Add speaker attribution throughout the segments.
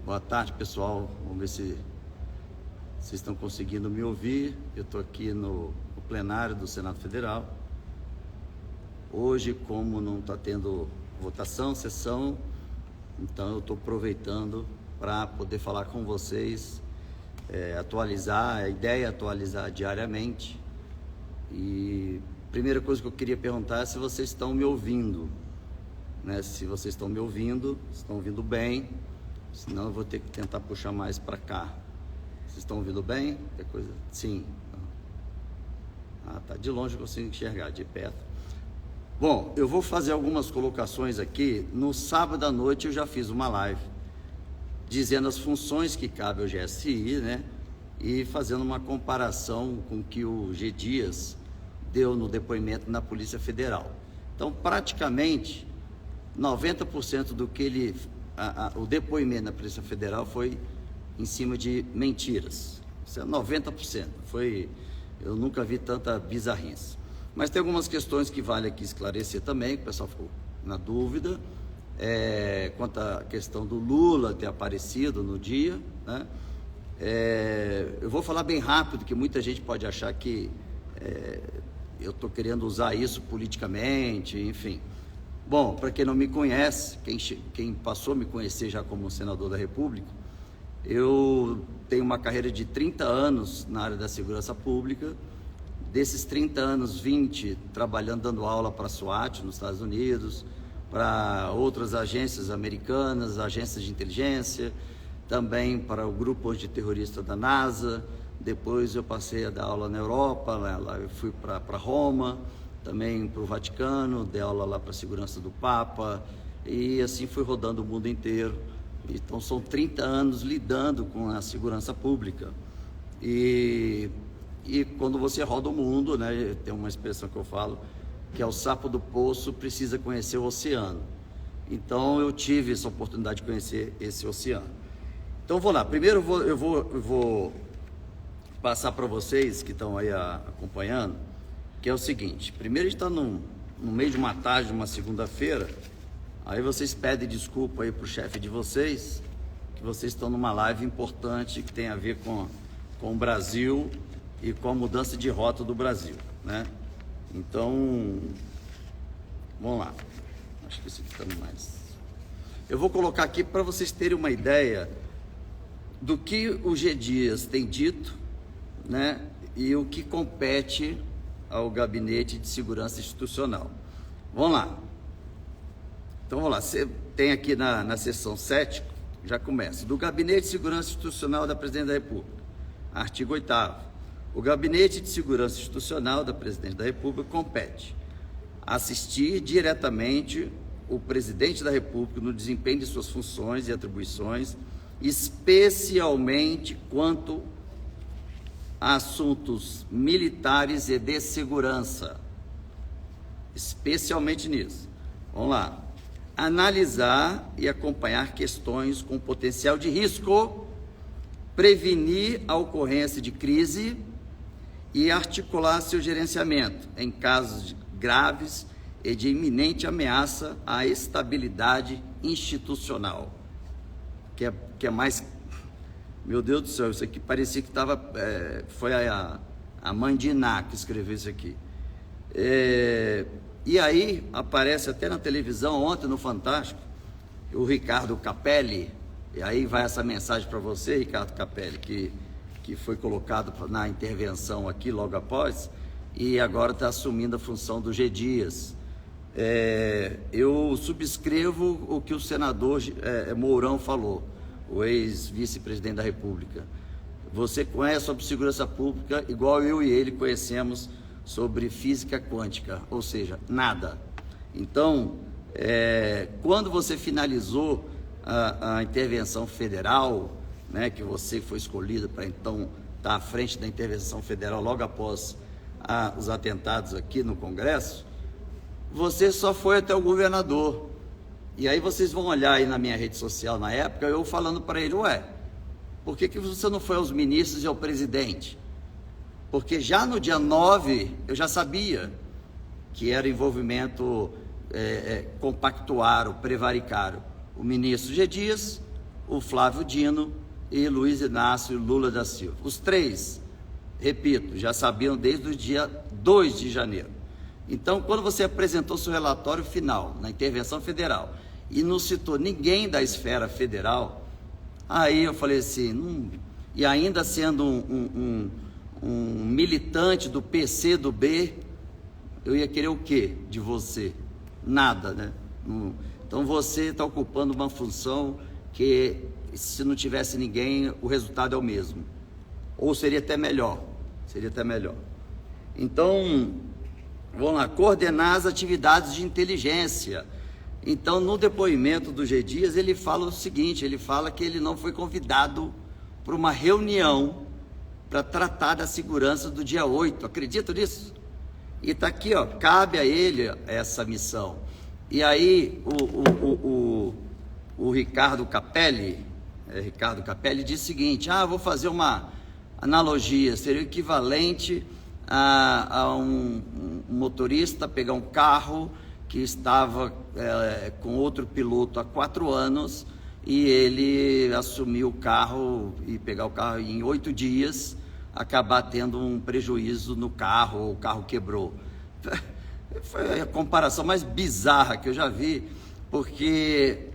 Speaker 1: Boa tarde, pessoal. Vamos ver se vocês estão conseguindo me ouvir. Eu estou aqui no plenário do Senado Federal. Hoje, como não está tendo votação, sessão, então eu estou aproveitando para poder falar com vocês, atualizar, a ideia é atualizar diariamente. E a primeira coisa que eu queria perguntar é se vocês estão me ouvindo, né? Se vocês estão me ouvindo, estão ouvindo bem, senão eu vou ter que tentar puxar mais para cá. Vocês estão ouvindo bem? Que coisa? Sim. Ah, tá. De longe eu consigo enxergar, de perto. Bom, eu vou fazer algumas colocações aqui. No sábado à noite eu já fiz uma live dizendo as funções que cabe ao GSI, né? E fazendo uma comparação com o que o G. Dias deu no depoimento na Polícia Federal. Então, praticamente, 90% do que o depoimento na Polícia Federal foi em cima de mentiras. Isso é 90%. Eu nunca vi tanta bizarrice. Mas tem algumas questões que vale aqui esclarecer também, que o pessoal ficou na dúvida, quanto à questão do Lula ter aparecido no dia, né? Eu vou falar bem rápido, que muita gente pode achar que eu estou querendo usar isso politicamente, enfim. Bom, para quem não me conhece, quem passou a me conhecer já como senador da República, eu tenho uma carreira de 30 anos na área da segurança pública. Desses 30 anos, 20 trabalhando, dando aula para a SWAT nos Estados Unidos, para outras agências americanas, agências de inteligência, também para o grupo antiterrorista da NASA. Depois eu passei a dar aula na Europa, lá eu fui para Roma, também para o Vaticano, dei aula lá para a segurança do Papa, e assim fui rodando o mundo inteiro. Então são 30 anos lidando com a segurança pública. E quando você roda o mundo, né, tem uma expressão que eu falo, que é o sapo do poço precisa conhecer o oceano. Então eu tive essa oportunidade de conhecer esse oceano. Então vou lá. Primeiro eu vou passar para vocês que estão aí acompanhando, que é o seguinte. Primeiro a gente está no meio de uma tarde, de uma segunda-feira, aí vocês pedem desculpa aí para o chefe de vocês, que vocês estão numa live importante que tem a ver com o Brasil e com a mudança de rota do Brasil, né? Então, vamos lá. Acho que esse aqui está mais. Eu vou colocar aqui para vocês terem uma ideia do que o G. Dias tem dito, né? E o que compete ao Gabinete de Segurança Institucional. Vamos lá. Então, vamos lá. Você tem aqui na seção 7, já começa. Do Gabinete de Segurança Institucional da Presidente da República. Artigo 8º. O Gabinete de Segurança Institucional da Presidente da República compete assistir diretamente o Presidente da República no desempenho de suas funções e atribuições, especialmente quanto a assuntos militares e de segurança. Especialmente nisso. Vamos lá. Analisar e acompanhar questões com potencial de risco, prevenir a ocorrência de crise e articular seu gerenciamento em casos graves e de iminente ameaça à estabilidade institucional. Que é mais... Meu Deus do céu, isso aqui parecia que estava... foi a mãe de Iná que escreveu isso aqui. E aí aparece até na televisão, ontem no Fantástico, o Ricardo Capelli, e aí vai essa mensagem para você, Ricardo Capelli, que foi colocado na intervenção aqui logo após, e agora está assumindo a função do G. Dias. Eu subscrevo o que o senador Mourão falou, o ex-vice-presidente da República. Você conhece sobre segurança pública igual eu e ele conhecemos sobre física quântica, ou seja, nada. Então, quando você finalizou a intervenção federal, né, que você foi escolhido para então estar à frente da intervenção federal logo após os atentados aqui no Congresso, você só foi até o governador. E aí vocês vão olhar aí na minha rede social na época, eu falando para ele, por que você não foi aos ministros e ao presidente? Porque já no dia 9 eu já sabia que era envolvimento compactuário, prevaricário. O ministro G. Dias o Flávio Dino e Luiz Inácio Lula da Silva. Os três, repito, já sabiam desde o dia 2 de janeiro. Então, quando você apresentou seu relatório final na intervenção federal e não citou ninguém da esfera federal, aí eu falei assim, e ainda sendo um militante do PC do B, eu ia querer o quê de você? Nada, né? Então você está ocupando uma função que, se não tivesse ninguém, o resultado é o mesmo. Ou seria até melhor. Então, vamos lá, coordenar as atividades de inteligência. Então, no depoimento do G. Dias, ele fala o seguinte, ele fala que ele não foi convidado para uma reunião para tratar da segurança do dia 8. Acredita nisso? E está aqui, ó, cabe a ele essa missão. E aí o Ricardo Capelli diz o seguinte, vou fazer uma analogia, seria o equivalente a um motorista pegar um carro que estava com outro piloto há 4 anos e ele assumir o carro e pegar o carro em 8 dias, acabar tendo um prejuízo no carro, ou o carro quebrou. Foi a comparação mais bizarra que eu já vi, porque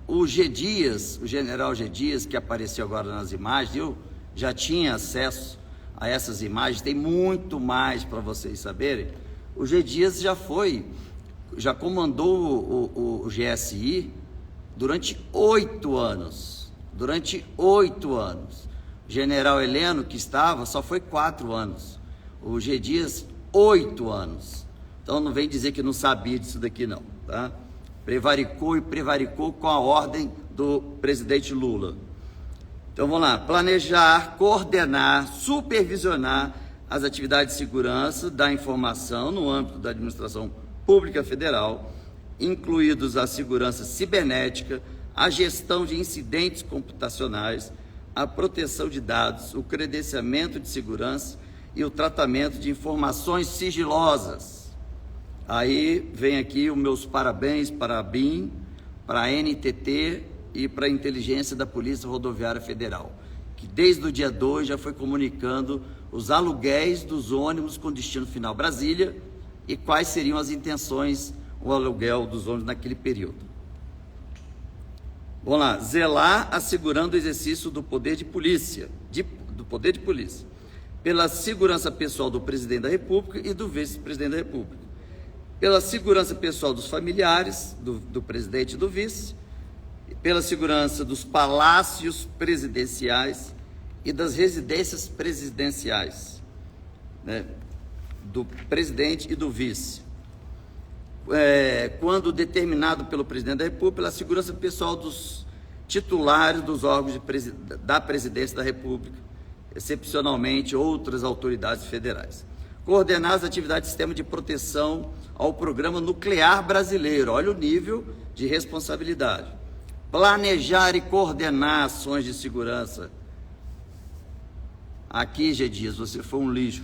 Speaker 1: o G. Dias, o general G. Dias, que apareceu agora nas imagens, eu já tinha acesso a essas imagens, tem muito mais para vocês saberem. O G. Dias já comandou o GSI durante 8 anos. O general Heleno, que estava, só foi 4 anos. O G. Dias, 8 anos. Então não vem dizer que não sabia disso daqui não, tá? Prevaricou com a ordem do presidente Lula. Então vamos lá, planejar, coordenar, supervisionar as atividades de segurança da informação no âmbito da administração pública federal, incluídos a segurança cibernética, a gestão de incidentes computacionais, a proteção de dados, o credenciamento de segurança e o tratamento de informações sigilosas. Aí vem aqui os meus parabéns para a BIM, para a NTT e para a inteligência da Polícia Rodoviária Federal, que desde o dia 2 já foi comunicando os aluguéis dos ônibus com destino final Brasília e quais seriam as intenções, o aluguel dos ônibus naquele período. Vamos lá, zelar assegurando o exercício do poder de polícia, pela segurança pessoal do presidente da República e do vice-presidente da República, pela segurança pessoal dos familiares do presidente e do vice, pela segurança dos palácios presidenciais e das residências presidenciais, né, do presidente e do vice. Quando determinado pelo presidente da República, pela segurança pessoal dos titulares dos órgãos da presidência da República, excepcionalmente outras autoridades federais. Coordenar as atividades do sistema de proteção ao programa nuclear brasileiro. Olha o nível de responsabilidade. Planejar e coordenar ações de segurança. Aqui, G. Dias, você foi um lixo.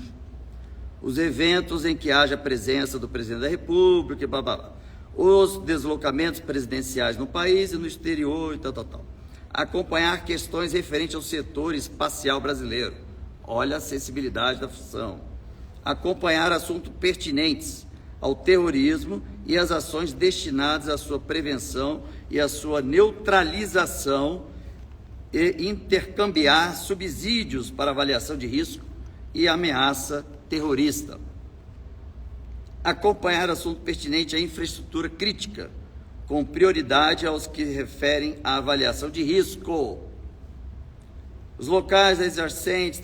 Speaker 1: Os eventos em que haja presença do presidente da República, blá, blá, blá. Os deslocamentos presidenciais no país e no exterior e tal. Acompanhar questões referentes ao setor espacial brasileiro. Olha a sensibilidade da função. Acompanhar assuntos pertinentes ao terrorismo e as ações destinadas à sua prevenção e à sua neutralização e intercambiar subsídios para avaliação de risco e ameaça terrorista. Acompanhar assunto pertinente à infraestrutura crítica, com prioridade aos que referem à avaliação de risco. Os locais exercentes,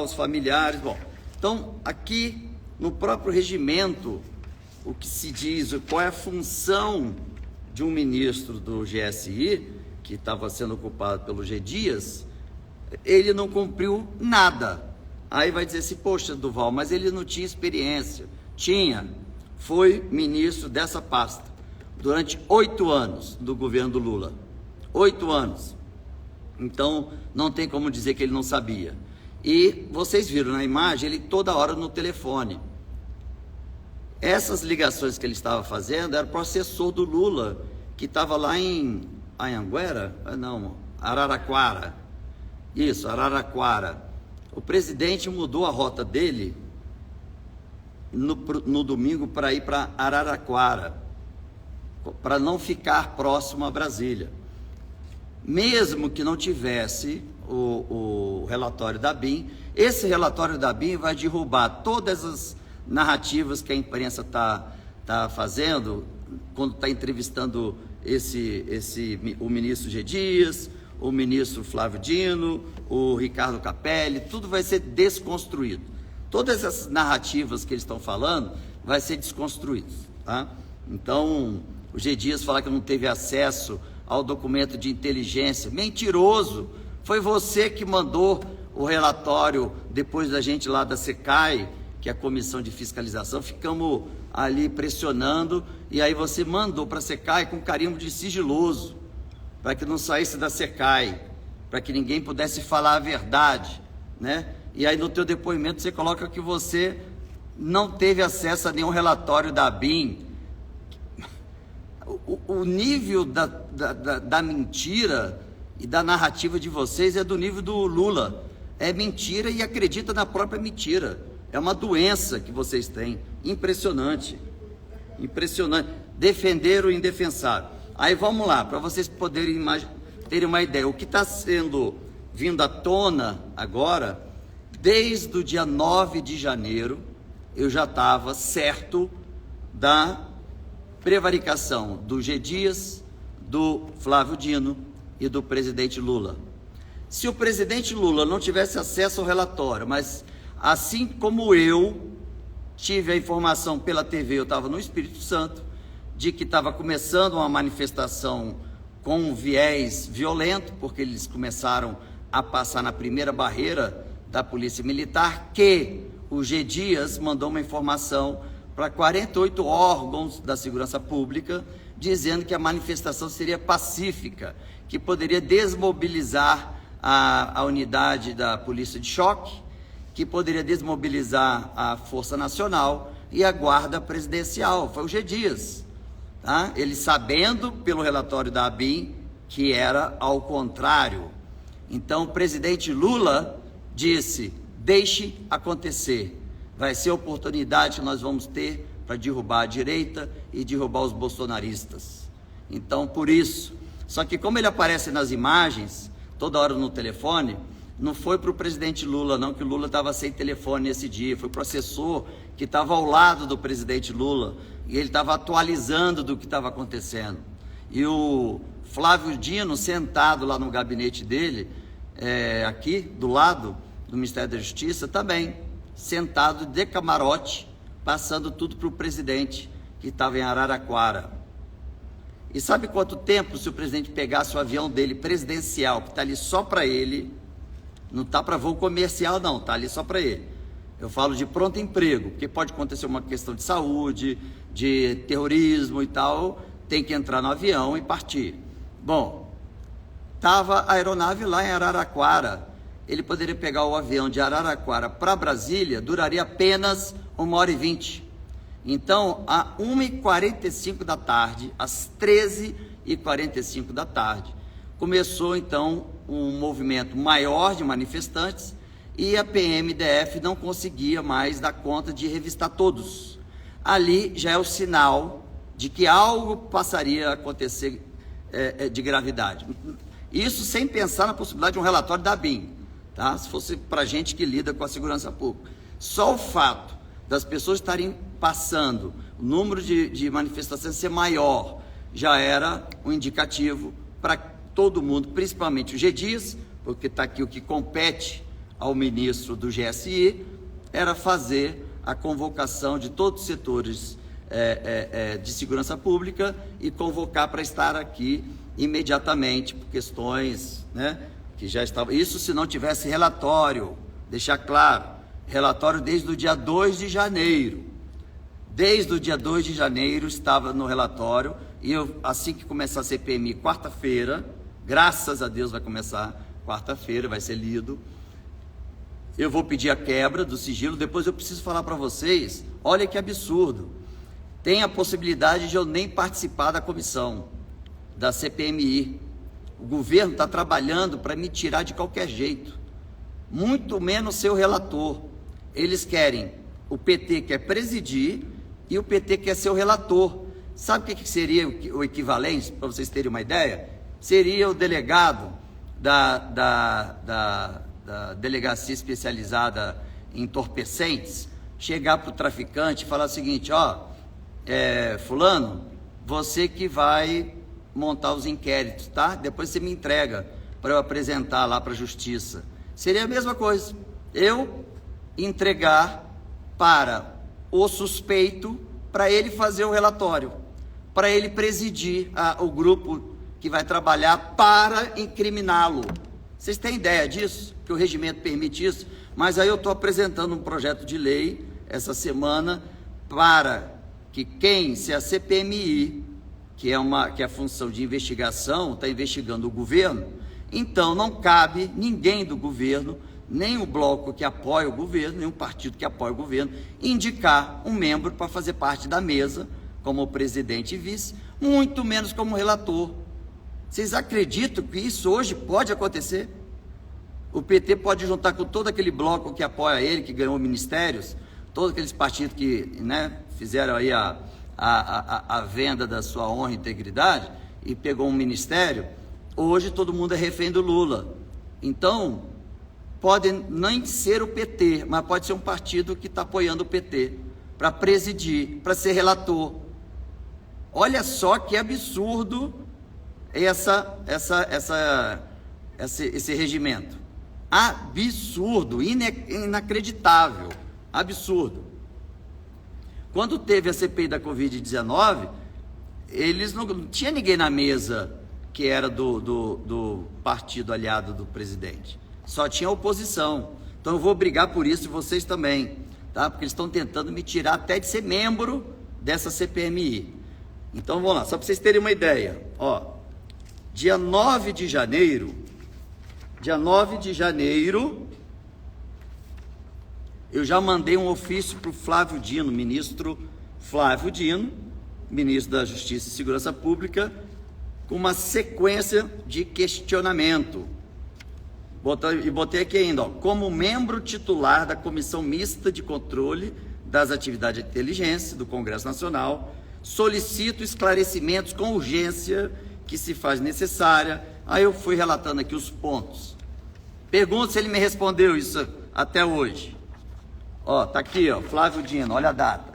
Speaker 1: os familiares, bom. Então, aqui no próprio regimento, o que se diz, qual é a função de um ministro do GSI, que estava sendo ocupado pelo G. Dias, ele não cumpriu nada. Aí vai dizer assim, poxa, Duval, mas ele não tinha experiência. Tinha, foi ministro dessa pasta durante 8 anos do governo do Lula. 8 anos. Então, não tem como dizer que ele não sabia. E vocês viram na imagem, ele toda hora no telefone. Essas ligações que ele estava fazendo era para o assessor do Lula, que estava lá em Anhanguera? Não, Araraquara. Isso, Araraquara. O presidente mudou a rota dele no domingo para ir para Araraquara, para não ficar próximo a Brasília. Mesmo que não tivesse o relatório da BIM, esse relatório da BIM vai derrubar todas as narrativas que a imprensa tá fazendo quando está entrevistando o ministro G. Dias, o ministro Flávio Dino, o Ricardo Capelli, tudo vai ser desconstruído. Todas essas narrativas que eles estão falando vai ser desconstruídas, tá? Então, o G. Dias falar que não teve acesso ao documento de inteligência, mentiroso, foi você que mandou o relatório depois da gente lá da SECAI, que é a Comissão de Fiscalização, ficamos ali pressionando, e aí você mandou para a SECAI com carimbo de sigiloso, para que não saísse da SECAI, para que ninguém pudesse falar a verdade, né? E aí no teu depoimento você coloca que você não teve acesso a nenhum relatório da BIM. O nível da mentira e da narrativa de vocês é do nível do Lula. É mentira e acredita na própria mentira. É uma doença que vocês têm. Impressionante. Impressionante. Defender o indefensável. Aí vamos lá, para vocês poderem terem uma ideia. O que está vindo à tona agora, desde o dia 9 de janeiro, eu já estava certo da prevaricação do G. Dias, do Flávio Dino e do presidente Lula. Se o presidente Lula não tivesse acesso ao relatório, mas assim como eu tive a informação pela TV, eu estava no Espírito Santo, de que estava começando uma manifestação com um viés violento, porque eles começaram a passar na primeira barreira da Polícia Militar, que o G. Dias mandou uma informação para 48 órgãos da segurança pública, dizendo que a manifestação seria pacífica, que poderia desmobilizar a unidade da Polícia de Choque, que poderia desmobilizar a Força Nacional e a Guarda Presidencial. Foi o G. Dias, tá? Ele sabendo pelo relatório da ABIN que era ao contrário. Então o presidente Lula disse: deixe acontecer. Vai ser a oportunidade que nós vamos ter para derrubar a direita e derrubar os bolsonaristas. Então, por isso. Só que como ele aparece nas imagens, toda hora no telefone, não foi para o presidente Lula, não, que o Lula estava sem telefone nesse dia. Foi para o assessor que estava ao lado do presidente Lula. E ele estava atualizando do que estava acontecendo. E o Flávio Dino, sentado lá no gabinete dele, aqui do lado do Ministério da Justiça, também sentado de camarote, passando tudo para o presidente que estava em Araraquara. E sabe quanto tempo, se o presidente pegasse o avião dele presidencial, que está ali só para ele, não está para voo comercial não, está ali só para ele. Eu falo de pronto emprego, porque pode acontecer uma questão de saúde, de terrorismo e tal, tem que entrar no avião e partir. Bom, estava a aeronave lá em Araraquara. Ele poderia pegar o avião de Araraquara para Brasília, duraria apenas 1h20. Então, a 1h45 da tarde, às 13h45 da tarde, começou então um movimento maior de manifestantes e a PMDF não conseguia mais dar conta de revistar todos. Ali já é o sinal de que algo passaria a acontecer de gravidade. Isso sem pensar na possibilidade de um relatório da BIM. Tá? Se fosse para gente que lida com a segurança pública. Só o fato das pessoas estarem passando, o número de manifestações ser maior, já era um indicativo para todo mundo, principalmente o G. Dias, porque está aqui o que compete ao ministro do GSI, era fazer a convocação de todos os setores de segurança pública e convocar para estar aqui imediatamente, por questões, né? Que já estava, isso se não tivesse relatório, deixar claro, relatório desde o dia 2 de janeiro. Desde o dia 2 de janeiro estava no relatório, e assim que começar a CPMI quarta-feira, graças a Deus vai começar quarta-feira, vai ser lido, eu vou pedir a quebra do sigilo. Depois eu preciso falar para vocês, olha que absurdo, tem a possibilidade de eu nem participar da comissão, da CPMI, O governo está trabalhando para me tirar de qualquer jeito, muito menos ser o relator. Eles querem, o PT quer presidir e o PT quer ser o relator. Sabe o que seria o equivalente, para vocês terem uma ideia? Seria o delegado da delegacia especializada em entorpecentes chegar para o traficante e falar o seguinte: ó, fulano, você que vai montar os inquéritos, tá? Depois você me entrega para eu apresentar lá para a justiça. Seria a mesma coisa, eu entregar para o suspeito, para ele fazer o relatório, para ele presidir o grupo que vai trabalhar para incriminá-lo. Vocês têm ideia disso? Que o regimento permite isso? Mas aí eu estou apresentando um projeto de lei essa semana para que se a CPMI, que é a função de investigação, está investigando o governo, então não cabe ninguém do governo, nem o bloco que apoia o governo, nem o partido que apoia o governo, indicar um membro para fazer parte da mesa, como presidente e vice, muito menos como relator. Vocês acreditam que isso hoje pode acontecer? O PT pode juntar com todo aquele bloco que apoia ele, que ganhou ministérios, todos aqueles partidos que, né, fizeram aí a venda da sua honra e integridade e pegou um ministério. Hoje todo mundo é refém do Lula. Então, pode nem ser o PT, mas pode ser um partido que está apoiando o PT para presidir, para ser relator. Olha só que absurdo esse regimento. Absurdo, inacreditável, absurdo. Quando teve a CPI da Covid-19, eles não tinha ninguém na mesa que era do partido aliado do presidente. Só tinha oposição. Então eu vou brigar por isso e vocês também, tá? Porque eles estão tentando me tirar até de ser membro dessa CPMI. Então vamos lá, só para vocês terem uma ideia. Ó, dia 9 de janeiro, eu já mandei um ofício para o Flávio Dino, ministro Flávio Dino, ministro da Justiça e Segurança Pública, com uma sequência de questionamento. Botei aqui ainda, ó, como membro titular da Comissão Mista de Controle das Atividades de Inteligência do Congresso Nacional, solicito esclarecimentos com urgência que se faz necessária. Aí eu fui relatando aqui os pontos. Pergunto se ele me respondeu isso até hoje. Ó, tá aqui, ó, Flávio Dino, olha a data.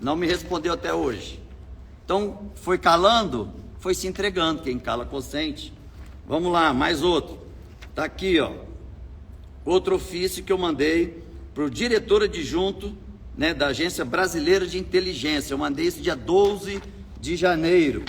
Speaker 1: Não me respondeu até hoje. Então, foi calando, foi se entregando. Quem cala consente. Vamos lá, mais outro. Tá aqui, ó. Outro ofício que eu mandei para o diretor adjunto, né, da Agência Brasileira de Inteligência. Eu mandei isso dia 12 de janeiro,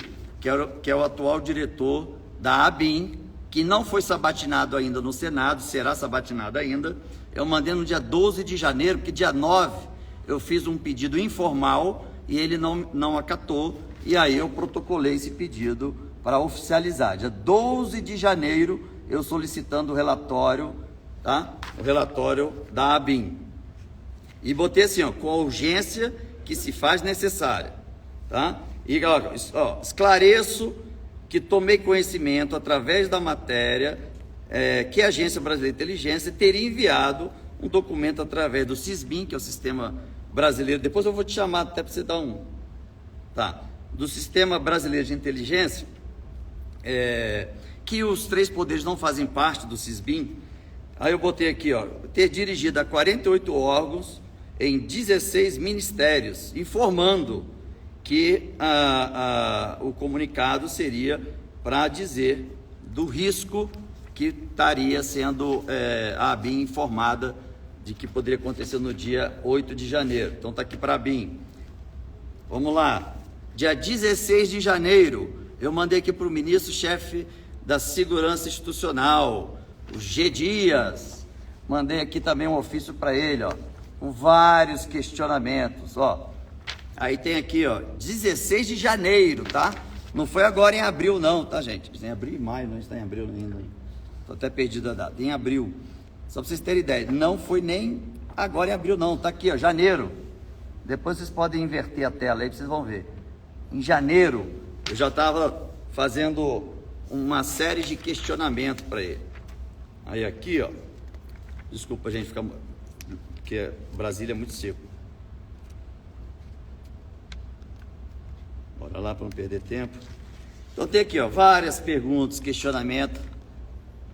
Speaker 1: que é o atual diretor da ABIN, que não foi sabatinado ainda no Senado, será sabatinado ainda. Eu mandei no dia 12 de janeiro, porque dia 9 eu fiz um pedido informal e ele não acatou, e aí eu protocolei esse pedido para oficializar. Dia 12 de janeiro, eu solicitando o relatório, tá? O relatório da ABIN. E botei assim, ó, com a urgência que se faz necessária, tá? E, ó, esclareço que tomei conhecimento através da matéria que a Agência Brasileira de Inteligência teria enviado um documento através do SISBIN, que é o Sistema Brasileiro, depois eu vou te chamar até para você dar do Sistema Brasileiro de Inteligência, que os 3 poderes não fazem parte do SISBIN. Aí eu botei aqui, ó, ter dirigido a 48 órgãos em 16 ministérios, informando que o comunicado seria para dizer do risco que estaria sendo a ABIN informada de que poderia acontecer no dia 8 de janeiro. Então está aqui para a ABIN. Vamos lá. Dia 16 de janeiro, eu mandei aqui para o ministro-chefe da Segurança Institucional, o G. Dias. Mandei aqui também um ofício para ele, ó, com vários questionamentos, ó. Aí tem aqui, ó, 16 de janeiro, tá? Não foi agora em abril não, tá, gente? Em abril e maio, não está em abril ainda. Estou até perdido a data. Em abril. Só para vocês terem ideia, não foi nem agora em abril não, tá aqui, ó, janeiro. Depois vocês podem inverter a tela aí, vocês vão ver. Em janeiro, eu já estava fazendo uma série de questionamentos para ele. Aí aqui, ó, desculpa a gente ficar, porque Brasília é muito seco. Bora lá para não perder tempo. Então tem aqui, ó, várias perguntas, questionamentos,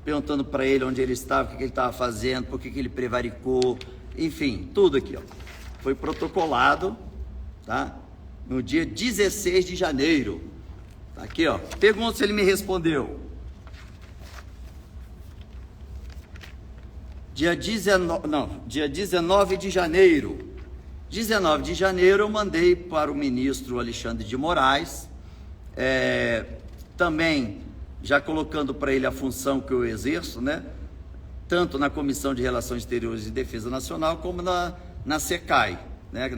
Speaker 1: perguntando para ele onde ele estava, o que ele estava fazendo, por que ele prevaricou, enfim, tudo aqui, ó. Foi protocolado, tá? No dia 16 de janeiro. Tá aqui, ó. Pergunta se ele me respondeu. Dia 19 de janeiro. 19 de janeiro eu mandei para o ministro Alexandre de Moraes, também já colocando para ele a função que eu exerço, né? Tanto na Comissão de Relações Exteriores e Defesa Nacional, como na SECAI, né?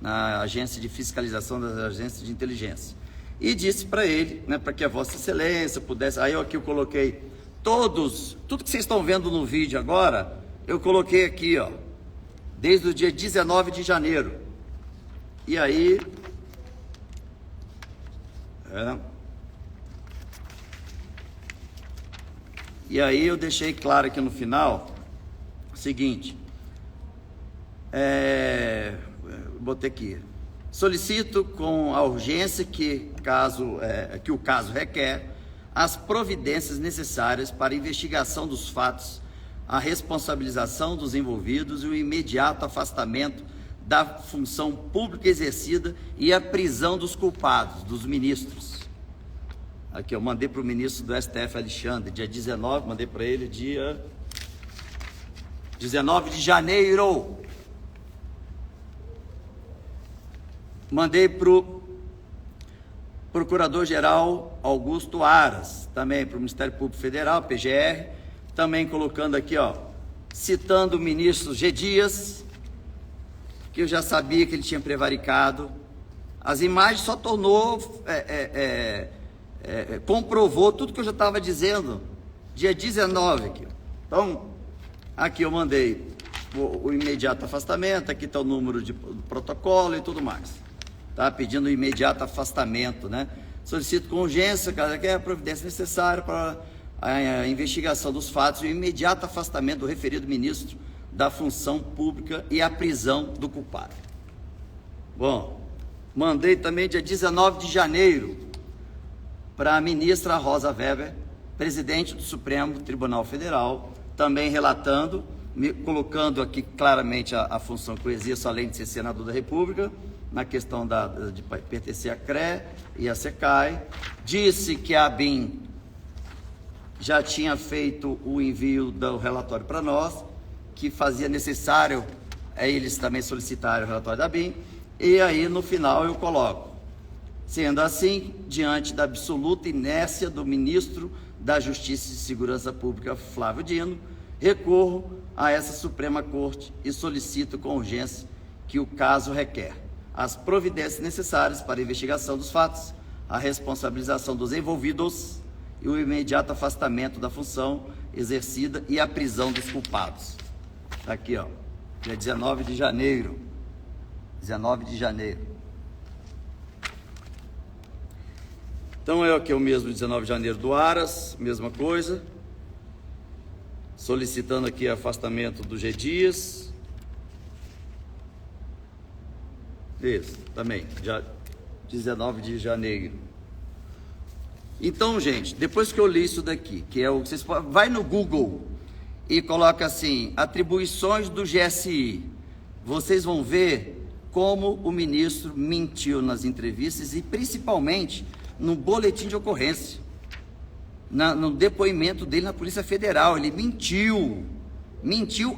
Speaker 1: Na Agência de Fiscalização das Agências de Inteligência. E disse para ele, né, para que a Vossa Excelência pudesse... Aí aqui eu coloquei tudo que vocês estão vendo no vídeo agora, eu coloquei aqui, ó, desde o dia 19 de janeiro. E aí... E aí eu deixei claro aqui no final o seguinte, botei aqui, solicito com a urgência que o caso requer as providências necessárias para a investigação dos fatos, a responsabilização dos envolvidos e o imediato afastamento da função pública exercida e a prisão dos culpados, dos ministros. Aqui eu mandei para o ministro do STF, Alexandre, dia 19, mandei para ele dia 19 de janeiro. Mandei para o Procurador-Geral Augusto Aras, também para o Ministério Público Federal, PGR, também colocando aqui, ó, citando o ministro G. Dias, que eu já sabia que ele tinha prevaricado. As imagens só tornou... comprovou tudo que eu já estava dizendo, dia 19 aqui. Então, aqui eu mandei o imediato afastamento, aqui está o número do protocolo e tudo mais, tá? Pedindo o imediato afastamento, né? Solicito com urgência, caso quer a providência necessária para a investigação dos fatos e o imediato afastamento do referido ministro da função pública e a prisão do culpado. Bom, mandei também dia 19 de janeiro, para a ministra Rosa Weber, presidente do Supremo Tribunal Federal, também relatando, colocando aqui claramente a função que eu exerço, além de ser senador da República, na questão de pertencer à CRE e à SECAI. Disse que a ABIN já tinha feito o envio do relatório para nós, que fazia necessário eles também solicitarem o relatório da ABIN, e aí no final eu coloco: sendo assim, diante da absoluta inércia do ministro da Justiça e Segurança Pública, Flávio Dino, recorro a essa Suprema Corte e solicito com urgência que o caso requer as providências necessárias para a investigação dos fatos, a responsabilização dos envolvidos e o imediato afastamento da função exercida e a prisão dos culpados. Está aqui, ó, dia 19 de janeiro. 19 de janeiro. Então é aqui o mesmo 19 de janeiro do Aras, mesma coisa, solicitando aqui afastamento do G. Dias. Isso, também, já 19 de janeiro. Então, gente, depois que eu li isso daqui, que é o que vocês vai no Google e coloca assim, atribuições do GSI, vocês vão ver como o ministro mentiu nas entrevistas e principalmente no boletim de ocorrência, no depoimento dele na Polícia Federal. Ele mentiu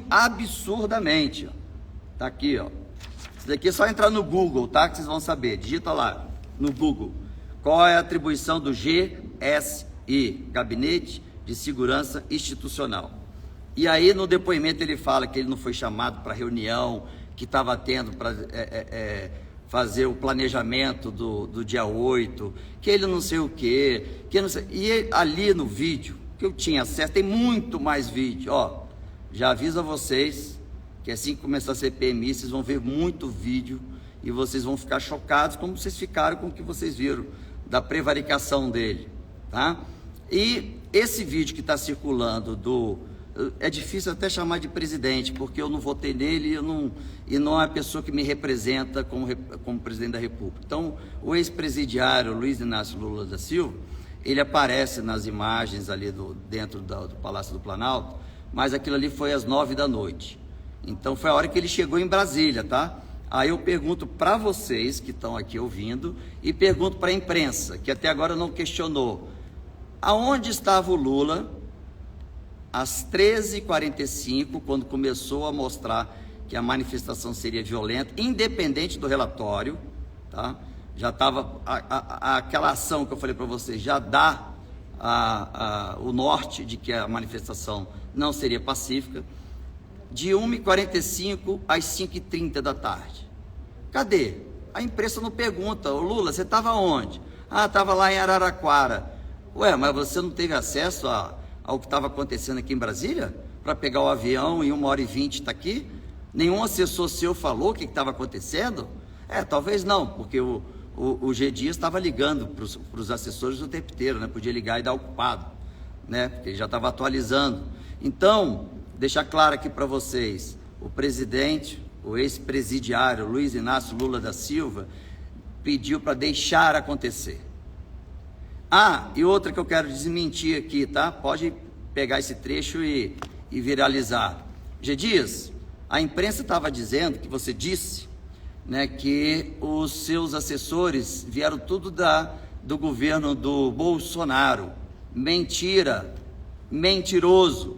Speaker 1: absurdamente, ó. Tá aqui, ó. Isso daqui é só entrar no Google, tá? Que vocês vão saber. Digita lá no Google qual é a atribuição do GSI, Gabinete de Segurança Institucional. E aí no depoimento ele fala que ele não foi chamado para reunião que estava tendo para fazer o planejamento do dia 8, que ele não sei o quê, que não sei. E ali no vídeo, que eu tinha acesso, tem muito mais vídeo, ó. Já aviso a vocês que assim que começar a CPMI, vocês vão ver muito vídeo e vocês vão ficar chocados, como vocês ficaram com o que vocês viram da prevaricação dele, tá? E esse vídeo que está circulando é difícil até chamar de presidente, porque eu não votei nele e não é a pessoa que me representa como presidente da República. Então, o ex-presidiário Luiz Inácio Lula da Silva, ele aparece nas imagens ali dentro do Palácio do Planalto, mas aquilo ali foi às 9 da noite. Então, foi a hora que ele chegou em Brasília, tá? Aí eu pergunto para vocês que estão aqui ouvindo e pergunto para a imprensa, que até agora não questionou, aonde estava o Lula às 13h45, quando começou a mostrar que a manifestação seria violenta, independente do relatório, tá? Já estava, aquela ação que eu falei para vocês, já dá o norte de que a manifestação não seria pacífica, de 1h45 às 5h30 da tarde. Cadê? A imprensa não pergunta, ô Lula, você estava onde? Ah, estava lá em Araraquara. Ué, mas você não teve acesso ao que estava acontecendo aqui em Brasília? Para pegar o avião em 1h20 está aqui? Nenhum assessor seu falou o que estava acontecendo? Talvez não, porque o G. Dias estava ligando para os assessores o tempo inteiro, né? Podia ligar e dar ocupado, né? Porque ele já estava atualizando. Então, deixar claro aqui para vocês, o presidente, o ex-presidiário Luiz Inácio Lula da Silva, pediu para deixar acontecer. E outra que eu quero desmentir aqui, tá? Pode pegar esse trecho e viralizar. G. Dias, a imprensa estava dizendo que você disse, né, que os seus assessores vieram tudo do governo do Bolsonaro. Mentira, mentiroso,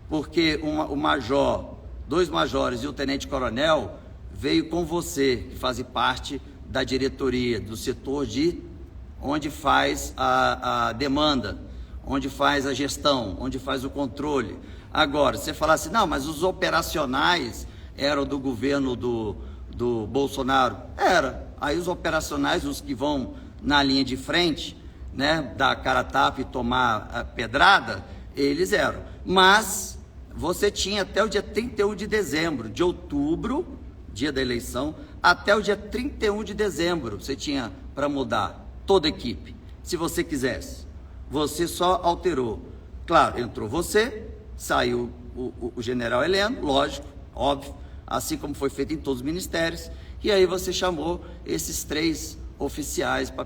Speaker 1: porque o major, 2 majores e o tenente-coronel veio com você, que faz parte da diretoria, do setor onde faz a demanda, onde faz a gestão, onde faz o controle. Agora, você falar assim, não, mas os operacionais eram do governo do Bolsonaro. Era. Aí os operacionais, os que vão na linha de frente, né, dar cara a tapa e tomar a pedrada, eles eram. Mas você tinha até o dia 31 de dezembro, de outubro, dia da eleição, até o dia 31 de dezembro, você tinha para mudar toda a equipe, se você quisesse. Você só alterou. Claro, entrou você, saiu o general Heleno, lógico, óbvio, assim como foi feito em todos os ministérios, e aí você chamou esses 3 oficiais para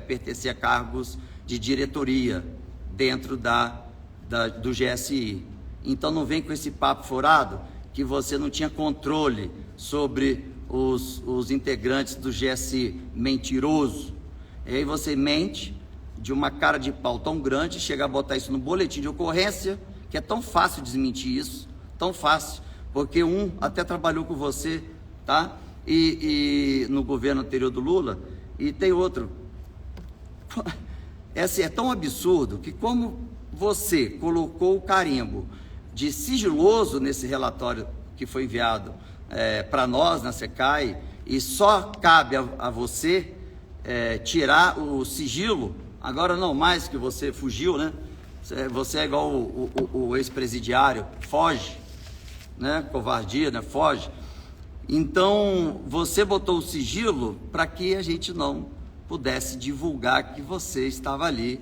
Speaker 1: pertencer a cargos de diretoria dentro do GSI. Então não vem com esse papo furado que você não tinha controle sobre os integrantes do GSI, mentiroso. E aí você mente de uma cara de pau tão grande, chega a botar isso no boletim de ocorrência, que é tão fácil desmentir isso, tão fácil, porque até trabalhou com você, tá? E no governo anterior do Lula, e tem outro. É tão absurdo que, como você colocou o carimbo de sigiloso nesse relatório que foi enviado para nós na SECAI, e só cabe a você tirar o sigilo, agora não mais que você fugiu, né? Você é igual o ex-presidiário, foge, né? Covardia, né? Foge. Então, você botou o sigilo para que a gente não pudesse divulgar que você estava ali,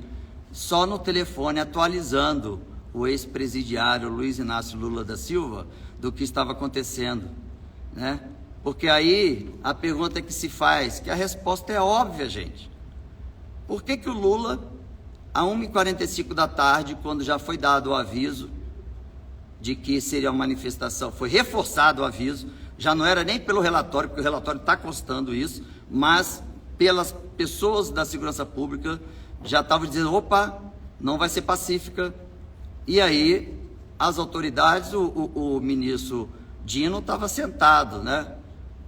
Speaker 1: só no telefone, atualizando o ex-presidiário Luiz Inácio Lula da Silva do que estava acontecendo, né? Porque aí a pergunta que se faz, que a resposta é óbvia, gente. Por que o Lula, a 1h45 da tarde, quando já foi dado o aviso de que seria uma manifestação, foi reforçado o aviso, já não era nem pelo relatório, porque o relatório está constando isso, mas pelas pessoas da segurança pública, já estavam dizendo, opa, não vai ser pacífica. E aí as autoridades, o ministro Dino estava sentado, né?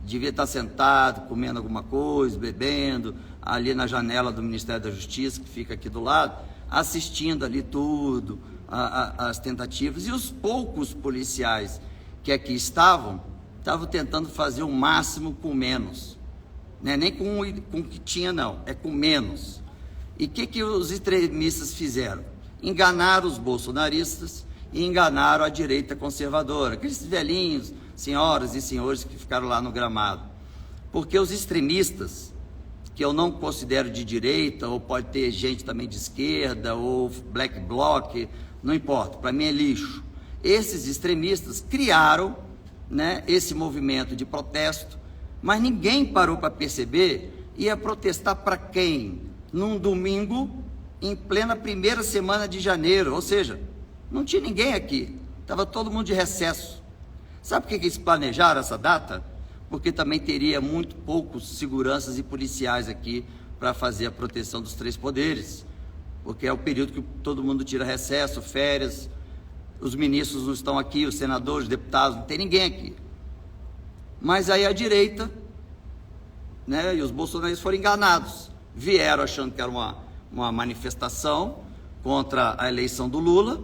Speaker 1: Devia estar sentado, comendo alguma coisa, bebendo, ali na janela do Ministério da Justiça, que fica aqui do lado, assistindo ali tudo, as tentativas. E os poucos policiais que aqui estavam tentando fazer o máximo com menos. Não é nem com o que tinha, não, é com menos. E o que os extremistas fizeram? Enganaram os bolsonaristas e enganaram a direita conservadora, aqueles velhinhos, senhoras e senhores que ficaram lá no gramado. Porque os extremistas, que eu não considero de direita, ou pode ter gente também de esquerda, ou black bloc, não importa, para mim é lixo. Esses extremistas criaram, né, esse movimento de protesto, mas ninguém parou para perceber. Ia protestar para quem? Num domingo, em plena primeira semana de janeiro, ou seja, não tinha ninguém aqui, estava todo mundo de recesso. Sabe por que eles planejaram essa data? Porque também teria muito poucos seguranças e policiais aqui para fazer a proteção dos três poderes, porque é o período que todo mundo tira recesso, férias, os ministros não estão aqui, os senadores, os deputados, não tem ninguém aqui. Mas aí a direita, né, e os bolsonaristas foram enganados, vieram achando que era uma manifestação contra a eleição do Lula,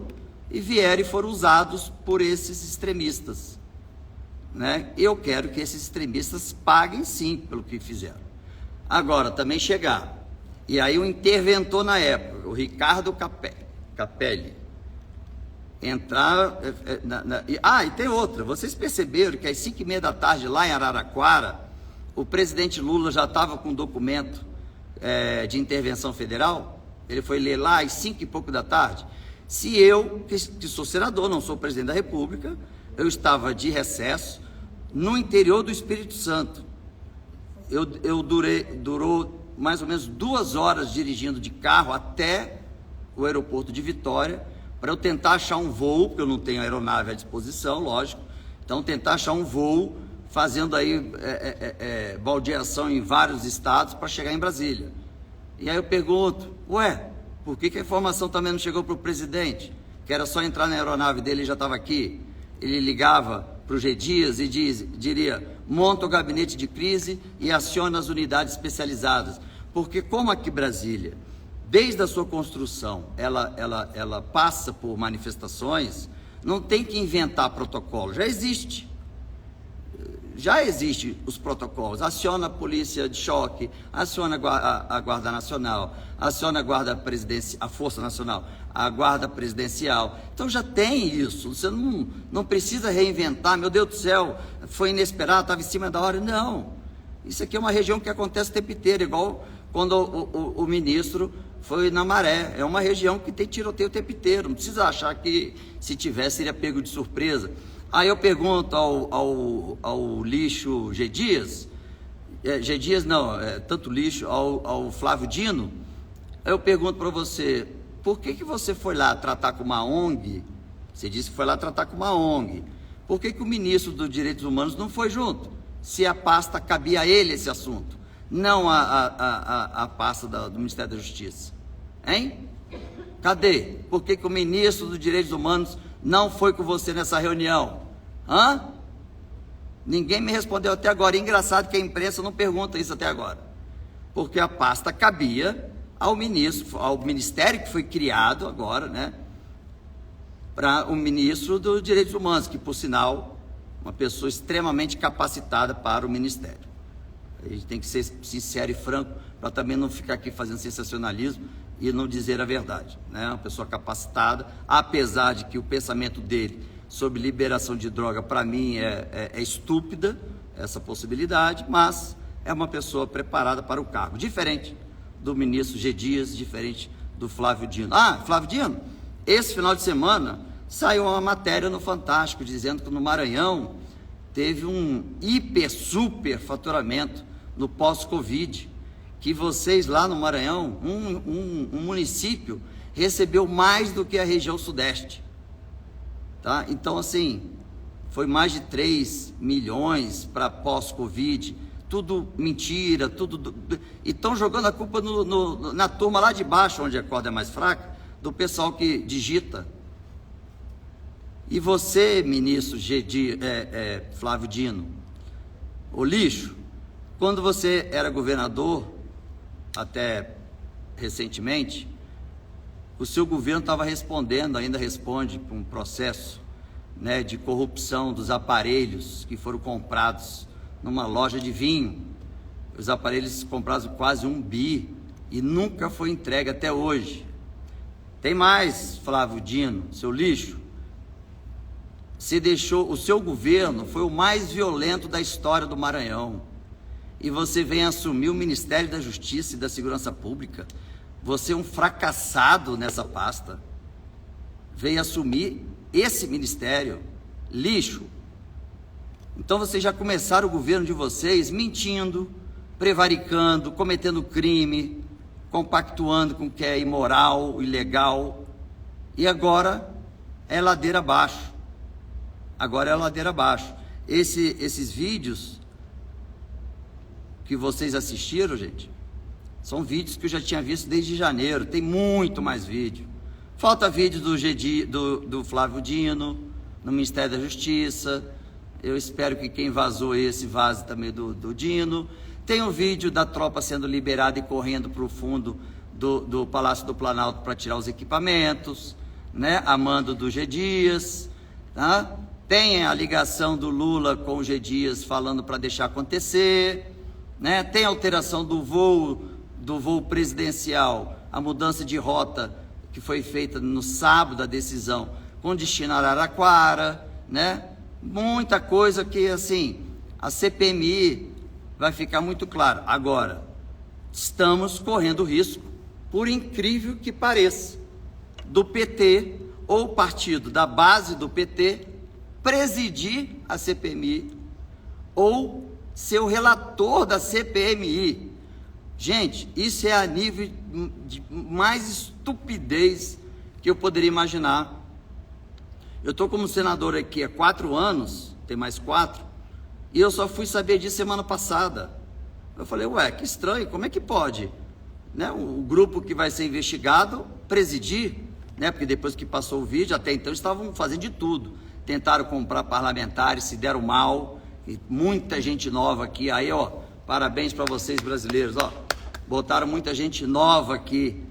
Speaker 1: e vieram e foram usados por esses extremistas. Né? Eu quero que esses extremistas paguem sim pelo que fizeram. Agora, também chegar, e aí o interventor na época, o Ricardo Capelli, entrar... e tem outra, vocês perceberam que às 5h30 da tarde, lá em Araraquara, o presidente Lula já estava com um documento de intervenção federal? Ele foi ler lá às 5 e pouco da tarde. Se eu, que sou senador, não sou presidente da República, eu estava de recesso no interior do Espírito Santo. Durou mais ou menos 2 horas dirigindo de carro até o aeroporto de Vitória, para eu tentar achar um voo, porque eu não tenho aeronave à disposição, lógico, então tentar achar um voo, fazendo aí baldeação em vários estados para chegar em Brasília. E aí eu pergunto, por que a informação também não chegou para o presidente? Que era só entrar na aeronave dele e já estava aqui. Ele ligava para o G. Dias e diria, monta o gabinete de crise e aciona as unidades especializadas. Porque como aqui Brasília, desde a sua construção, ela passa por manifestações, não tem que inventar protocolo, já existe os protocolos, aciona a polícia de choque, aciona a Guarda Nacional, aciona a Guarda Presidencial, a Força Nacional, a Guarda Presidencial, então já tem isso, você não precisa reinventar, meu Deus do céu, foi inesperado, estava em cima da hora, não, isso aqui é uma região que acontece o tempo inteiro, igual quando o ministro foi na Maré, é uma região que tem tiroteio o tempo inteiro, não precisa achar que se tivesse seria pego de surpresa. Aí eu pergunto ao lixo G. Dias, tanto lixo, ao Flávio Dino, eu pergunto para você, por que você foi lá tratar com uma ONG? Você disse que foi lá tratar com uma ONG. Por que o ministro dos Direitos Humanos não foi junto? Se a pasta cabia a ele esse assunto, não a pasta do Ministério da Justiça. Hein? Cadê? Por que o ministro dos Direitos Humanos não foi com você nessa reunião? Ninguém me respondeu até agora. Engraçado que a imprensa não pergunta isso até agora. Porque a pasta cabia ao ministério que foi criado agora, né? Para o ministro dos Direitos Humanos, que por sinal, uma pessoa extremamente capacitada para o ministério. A gente tem que ser sincero e franco, para também não ficar aqui fazendo sensacionalismo e não dizer a verdade, né? Uma pessoa capacitada, apesar de que o pensamento dele sobre liberação de droga, para mim, é estúpida, essa possibilidade, mas é uma pessoa preparada para o cargo, diferente do ministro G. Dias, diferente do Flávio Dino. Flávio Dino, esse final de semana saiu uma matéria no Fantástico, dizendo que no Maranhão teve um super faturamento no pós-Covid, que vocês lá no Maranhão, um município, recebeu mais do que a região sudeste. Tá? Então, assim, foi mais de 3 milhões para pós-Covid, tudo mentira, e estão jogando a culpa na turma lá de baixo, onde a corda é mais fraca, do pessoal que digita. E você, ministro Flávio Dino, o lixo, quando você era governador, até recentemente, o seu governo estava respondendo, ainda responde, com um processo, né, de corrupção dos aparelhos que foram comprados numa loja de vinho. Os aparelhos comprados quase 1 bi e nunca foi entregue até hoje. Tem mais, Flávio Dino, seu lixo. Você deixou, o seu governo foi o mais violento da história do Maranhão. e você vem assumir o Ministério da Justiça e da Segurança Pública. Você é um fracassado nessa pasta. Veio assumir esse ministério, lixo. Então vocês já começaram o governo de vocês mentindo, prevaricando, cometendo crime, compactuando com o que é imoral, ilegal. E agora é ladeira abaixo. Agora é ladeira abaixo. Esses vídeos que vocês assistiram, gente, são vídeos que eu já tinha visto desde janeiro. Tem muito mais vídeo. Falta vídeo do Flávio Dino, no Ministério da Justiça. Eu espero que quem vazou esse vaze também do Dino. Tem um vídeo da tropa sendo liberada e correndo para o fundo do Palácio do Planalto para tirar os equipamentos, né? A mando do G. Dias. Tá? Tem a ligação do Lula com o G. Dias falando para deixar acontecer. Né? Tem a alteração do voo presidencial, a mudança de rota que foi feita no sábado, a decisão, com destino a Araraquara, né? Muita coisa que, assim, a CPMI vai ficar muito claro. Agora, estamos correndo risco, por incrível que pareça, do PT ou partido da base do PT presidir a CPMI ou ser o relator da CPMI. Gente, isso é a nível de mais estupidez que eu poderia imaginar. Eu estou como senador aqui há 4 anos, tem mais 4, e eu só fui saber disso semana passada. Eu falei, ué, que estranho, como é que pode, né, o grupo que vai ser investigado presidir, né, porque depois que passou o vídeo, até então estavam fazendo de tudo. Tentaram comprar parlamentares, se deram mal, e muita gente nova aqui, aí ó, parabéns para vocês brasileiros, ó, botaram muita gente nova aqui,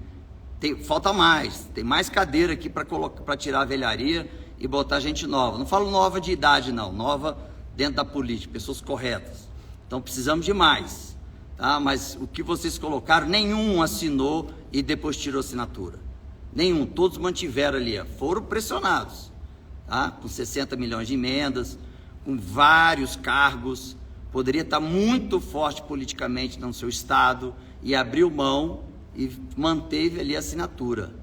Speaker 1: falta mais, tem mais cadeira aqui para tirar a velharia e botar gente nova. Não falo nova de idade não, nova dentro da política, pessoas corretas. Então precisamos de mais, tá? Mas o que vocês colocaram, nenhum assinou e depois tirou assinatura. Nenhum, todos mantiveram ali, foram pressionados, tá? Com 60 milhões de emendas, com vários cargos, poderia estar muito forte politicamente no seu estado e abriu mão e manteve ali a assinatura.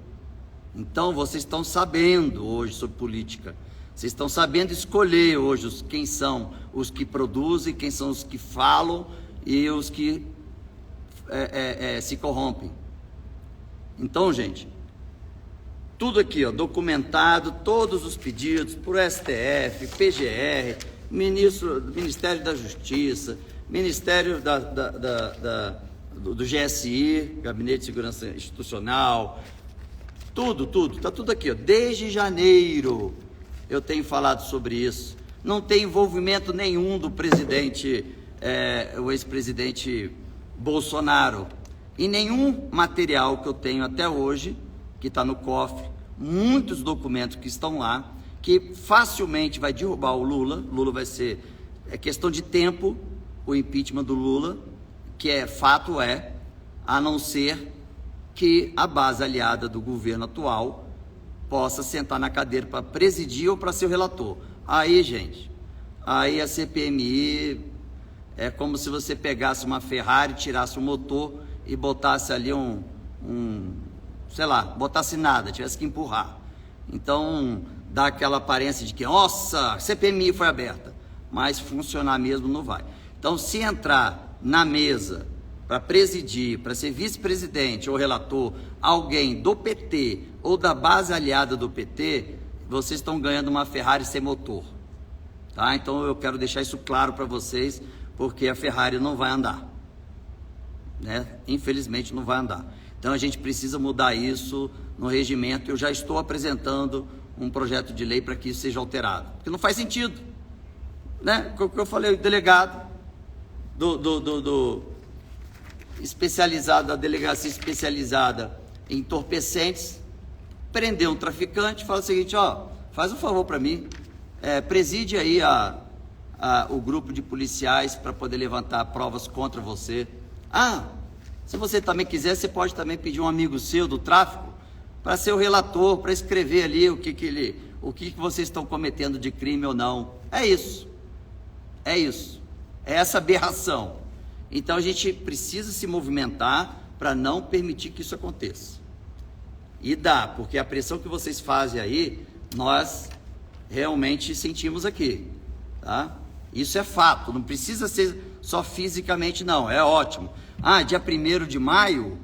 Speaker 1: Então vocês estão sabendo hoje sobre política, vocês estão sabendo escolher hoje quem são os que produzem, quem são os que falam e os que se corrompem. Então, gente, tudo aqui, ó, documentado, todos os pedidos por STF, PGR, Ministério da Justiça, Ministério do GSI, Gabinete de Segurança Institucional, tudo, tá tudo aqui, ó. Desde janeiro eu tenho falado sobre isso. Não tem envolvimento nenhum do presidente, o ex-presidente Bolsonaro, em nenhum material que eu tenho até hoje, que está no cofre, muitos documentos que estão lá, que facilmente vai derrubar o Lula. Lula vai ser, é questão de tempo, o impeachment do Lula, que fato a não ser que a base aliada do governo atual possa sentar na cadeira para presidir ou para ser o relator. Aí, gente, aí a CPMI é como se você pegasse uma Ferrari, tirasse o motor e botasse ali sei lá, botasse nada, tivesse que empurrar. Então, dá aquela aparência de que, nossa, a CPMI foi aberta, mas funcionar mesmo não vai. Então, se entrar na mesa para presidir, para ser vice-presidente ou relator, alguém do PT ou da base aliada do PT, vocês estão ganhando uma Ferrari sem motor, tá? Então eu quero deixar isso claro para vocês, porque a Ferrari não vai andar, né? Infelizmente não vai andar. Então a gente precisa mudar isso no regimento. Eu já estou apresentando um projeto de lei para que isso seja alterado, porque não faz sentido, né? O que eu falei, o delegado especializado, da delegacia especializada em entorpecentes, prendeu um traficante, fala o seguinte, ó, faz um favor para mim, preside aí o grupo de policiais para poder levantar provas contra você. Se você também quiser, você pode também pedir um amigo seu do tráfico para ser o relator, para escrever ali o que vocês estão cometendo de crime ou não. É isso, é essa aberração. Então a gente precisa se movimentar para não permitir que isso aconteça. E dá, porque a pressão que vocês fazem aí, nós realmente sentimos aqui, tá? Isso é fato, não precisa ser só fisicamente não, é ótimo. Dia 1º de maio,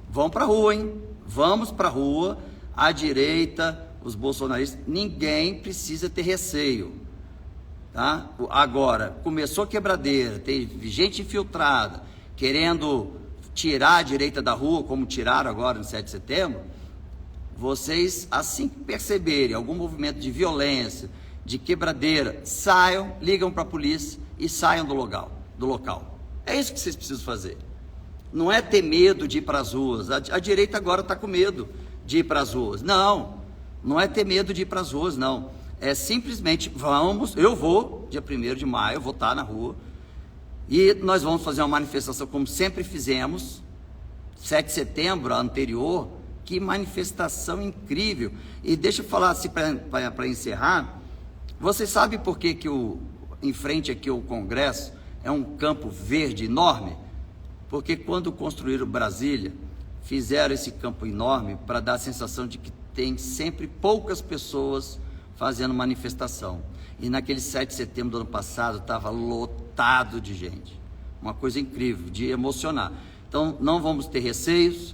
Speaker 1: vão para a rua, hein? Vamos para a rua, a direita, os bolsonaristas, ninguém precisa ter receio, tá? Agora, começou quebradeira, teve gente infiltrada, querendo tirar a direita da rua, como tiraram agora no 7 de setembro, vocês, assim que perceberem algum movimento de violência, de quebradeira, saiam, ligam para a polícia e saiam do local. É isso que vocês precisam fazer. Não é ter medo de ir para as ruas. A direita agora está com medo de ir para as ruas. Não é ter medo de ir para as ruas, não. É simplesmente, eu vou, dia 1º de maio, vou estar na rua, e nós vamos fazer uma manifestação como sempre fizemos, 7 de setembro, anterior, que manifestação incrível. E deixa eu falar assim, para encerrar, vocês sabem por que em frente aqui ao Congresso é um campo verde enorme? Porque quando construíram Brasília, fizeram esse campo enorme para dar a sensação de que tem sempre poucas pessoas fazendo manifestação. E naquele 7 de setembro do ano passado estava lotado de gente. Uma coisa incrível, de emocionar. Então não vamos ter receios.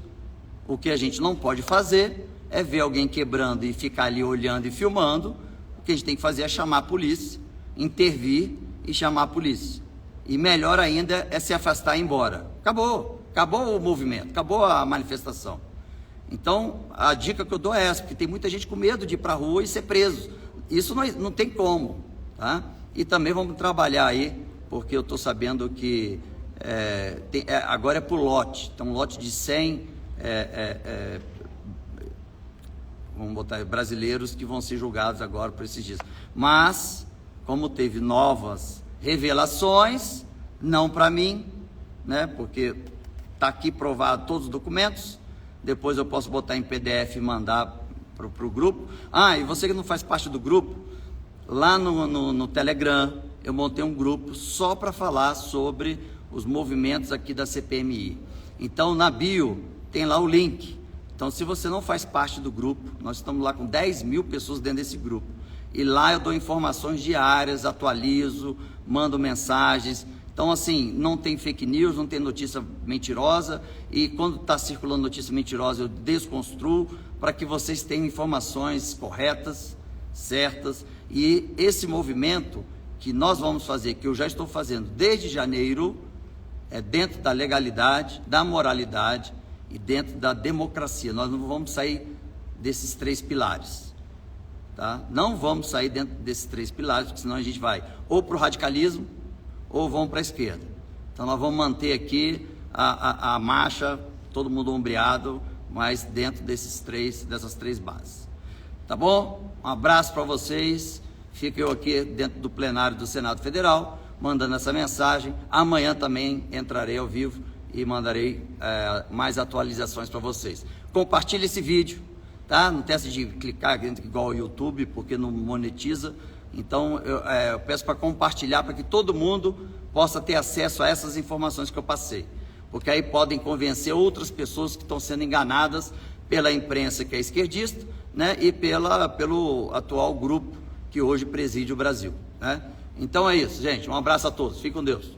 Speaker 1: O que a gente não pode fazer é ver alguém quebrando e ficar ali olhando e filmando. O que a gente tem que fazer é chamar a polícia, intervir e chamar a polícia. E melhor ainda é se afastar e ir embora. Acabou o movimento, acabou a manifestação. Então, a dica que eu dou é essa, porque tem muita gente com medo de ir para a rua e ser preso. Isso não tem como, tá? E também vamos trabalhar aí, porque eu estou sabendo que agora é por lote. Então, um lote de 100 vamos botar brasileiros que vão ser julgados agora por esses dias. Mas, como teve novas revelações, não para mim, né? Porque está aqui provado todos os documentos. Depois eu posso botar em PDF e mandar para o grupo. E você que não faz parte do grupo, lá no Telegram, eu montei um grupo só para falar sobre os movimentos aqui da CPMI. Então, na bio, tem lá o link. Então, se você não faz parte do grupo, nós estamos lá com 10 mil pessoas dentro desse grupo. E lá eu dou informações diárias, atualizo, mando mensagens. Então, assim, não tem fake news, não tem notícia mentirosa, e quando está circulando notícia mentirosa, eu desconstruo para que vocês tenham informações corretas, certas, e esse movimento que nós vamos fazer, que eu já estou fazendo desde janeiro, é dentro da legalidade, da moralidade e dentro da democracia. Nós não vamos sair desses 3 pilares, tá? Não vamos sair dentro desses 3 pilares, porque senão a gente vai ou para o radicalismo, ou vão para a esquerda. Então nós vamos manter aqui a marcha, todo mundo ombreado, mas dentro dessas três bases. Tá bom? Um abraço para vocês. Fico eu aqui dentro do plenário do Senado Federal, mandando essa mensagem. Amanhã também entrarei ao vivo e mandarei mais atualizações para vocês. Compartilhe esse vídeo, tá? Não teste de clicar igual ao YouTube, porque não monetiza. Então, eu peço para compartilhar, para que todo mundo possa ter acesso a essas informações que eu passei. Porque aí podem convencer outras pessoas que estão sendo enganadas pela imprensa que é esquerdista, né, e pelo atual grupo que hoje preside o Brasil, né? Então é isso, gente. Um abraço a todos. Fiquem com Deus.